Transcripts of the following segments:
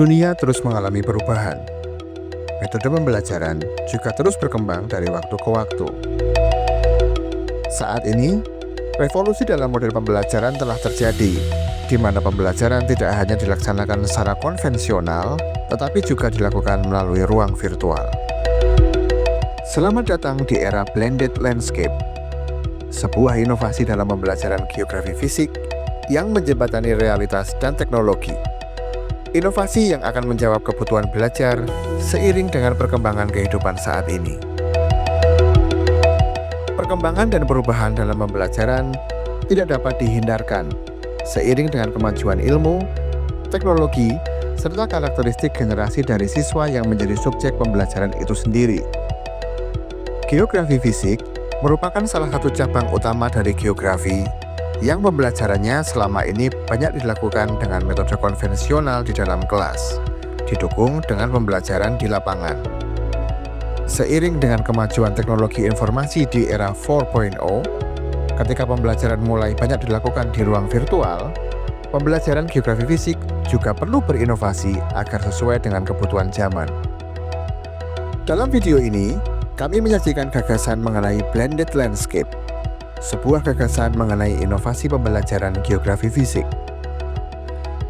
Dunia terus mengalami perubahan. Metode pembelajaran juga terus berkembang dari waktu ke waktu. Saat ini, revolusi dalam model pembelajaran telah terjadi, di mana pembelajaran tidak hanya dilaksanakan secara konvensional, tetapi juga dilakukan melalui ruang virtual. Selamat datang di era Blended Landscape, sebuah inovasi dalam pembelajaran geografi fisik yang menjembatani realitas dan teknologi. Inovasi yang akan menjawab kebutuhan belajar seiring dengan perkembangan kehidupan saat ini. Perkembangan dan perubahan dalam pembelajaran tidak dapat dihindarkan seiring dengan kemajuan ilmu, teknologi, serta karakteristik generasi dari siswa yang menjadi subjek pembelajaran itu sendiri. Geografi fisik merupakan salah satu cabang utama dari geografi yang pembelajarannya selama ini banyak dilakukan dengan metode konvensional di dalam kelas, didukung dengan pembelajaran di lapangan. Seiring dengan kemajuan teknologi informasi di era 4.0, ketika pembelajaran mulai banyak dilakukan di ruang virtual, pembelajaran geografi fisik juga perlu berinovasi agar sesuai dengan kebutuhan zaman. Dalam video ini, kami menyajikan gagasan mengenai Blended Landscape, sebuah gagasan mengenai inovasi pembelajaran geografi fisik.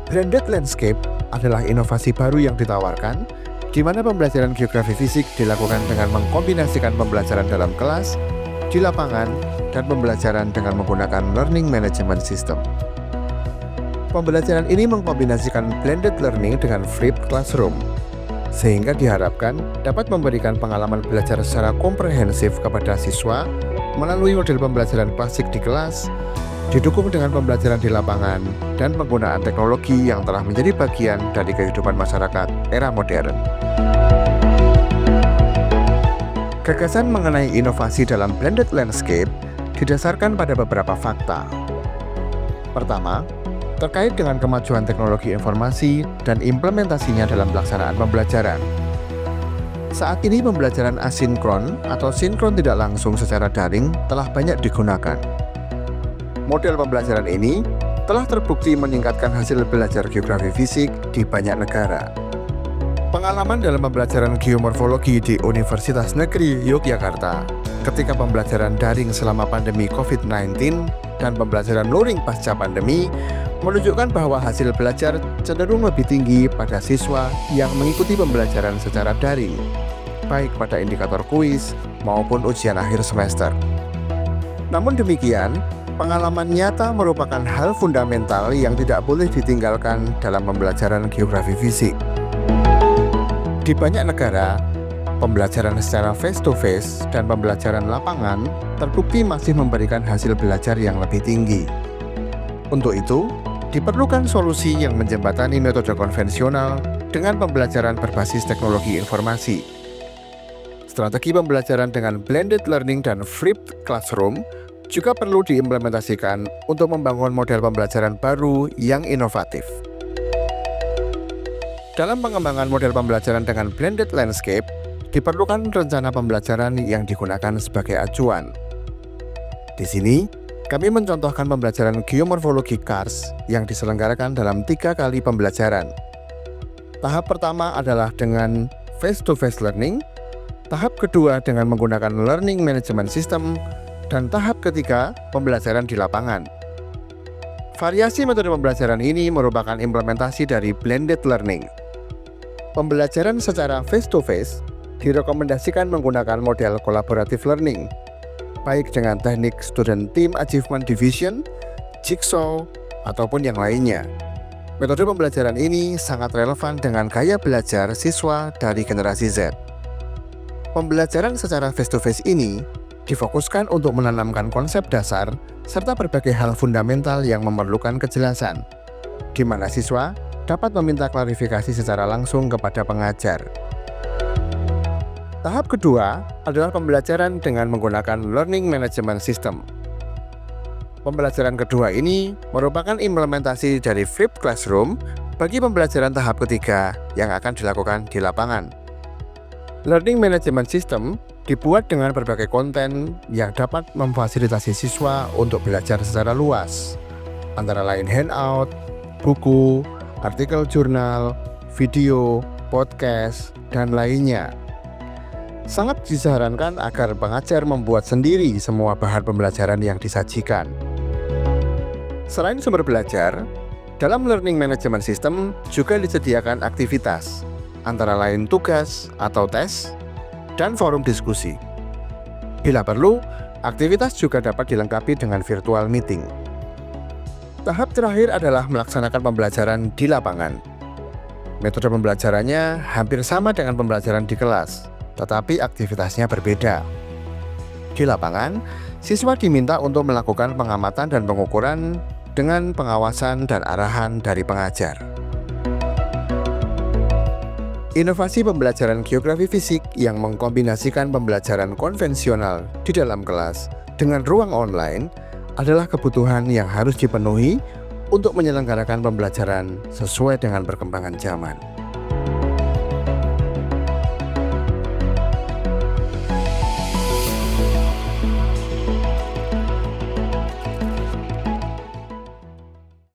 Blended Landscape adalah inovasi baru yang ditawarkan, di mana pembelajaran geografi fisik dilakukan dengan mengkombinasikan pembelajaran dalam kelas, di lapangan, dan pembelajaran dengan menggunakan Learning Management System. Pembelajaran ini mengkombinasikan blended learning dengan flipped classroom, sehingga diharapkan dapat memberikan pengalaman belajar secara komprehensif kepada siswa melalui model pembelajaran klasik di kelas, didukung dengan pembelajaran di lapangan, dan penggunaan teknologi yang telah menjadi bagian dari kehidupan masyarakat era modern. Gagasan mengenai inovasi dalam Blended Landscape didasarkan pada beberapa fakta. Pertama, terkait dengan kemajuan teknologi informasi dan implementasinya dalam pelaksanaan pembelajaran. Saat ini pembelajaran asinkron atau sinkron tidak langsung secara daring telah banyak digunakan. Model pembelajaran ini telah terbukti meningkatkan hasil belajar geografi fisik di banyak negara. Pengalaman dalam pembelajaran geomorfologi di Universitas Negeri Yogyakarta ketika pembelajaran daring selama pandemi COVID-19 dan pembelajaran luring pasca pandemi menunjukkan bahwa hasil belajar cenderung lebih tinggi pada siswa yang mengikuti pembelajaran secara daring, baik pada indikator kuis maupun ujian akhir semester. Namun demikian, pengalaman nyata merupakan hal fundamental yang tidak boleh ditinggalkan dalam pembelajaran geografi fisik. Di banyak negara, pembelajaran secara face-to-face dan pembelajaran lapangan terbukti masih memberikan hasil belajar yang lebih tinggi. Untuk itu, diperlukan solusi yang menjembatani metode konvensional dengan pembelajaran berbasis teknologi informasi. Strategi pembelajaran dengan blended learning dan flipped classroom juga perlu diimplementasikan untuk membangun model pembelajaran baru yang inovatif. Dalam pengembangan model pembelajaran dengan blended landscape, diperlukan rencana pembelajaran yang digunakan sebagai acuan. Di sini, kami mencontohkan pembelajaran geomorfologi KARS yang diselenggarakan dalam 3 kali pembelajaran. Tahap pertama adalah dengan face-to-face learning, tahap kedua dengan menggunakan Learning Management System, dan tahap ketiga pembelajaran di lapangan. Variasi metode pembelajaran ini merupakan implementasi dari blended learning. Pembelajaran secara face-to-face direkomendasikan menggunakan model collaborative learning, baik dengan teknik Student Team Achievement Division, Jigsaw, ataupun yang lainnya. Metode pembelajaran ini sangat relevan dengan gaya belajar siswa dari generasi Z. Pembelajaran secara face-to-face ini difokuskan untuk menanamkan konsep dasar serta berbagai hal fundamental yang memerlukan kejelasan, di mana siswa dapat meminta klarifikasi secara langsung kepada pengajar. Tahap kedua adalah pembelajaran dengan menggunakan Learning Management System. Pembelajaran kedua ini merupakan implementasi dari flipped classroom bagi pembelajaran tahap ketiga yang akan dilakukan di lapangan. Learning Management System dibuat dengan berbagai konten yang dapat memfasilitasi siswa untuk belajar secara luas, antara lain handout, buku, artikel jurnal, video, podcast, dan lainnya. Sangat disarankan agar pengajar membuat sendiri semua bahan pembelajaran yang disajikan. Selain sumber belajar, dalam Learning Management System juga disediakan aktivitas, antara lain tugas atau tes, dan forum diskusi. Bila perlu, aktivitas juga dapat dilengkapi dengan virtual meeting. Tahap terakhir adalah melaksanakan pembelajaran di lapangan. Metode pembelajarannya hampir sama dengan pembelajaran di kelas, tetapi aktivitasnya berbeda. Di lapangan, siswa diminta untuk melakukan pengamatan dan pengukuran dengan pengawasan dan arahan dari pengajar. Inovasi pembelajaran geografi fisik yang mengkombinasikan pembelajaran konvensional di dalam kelas dengan ruang online adalah kebutuhan yang harus dipenuhi untuk menyelenggarakan pembelajaran sesuai dengan perkembangan zaman.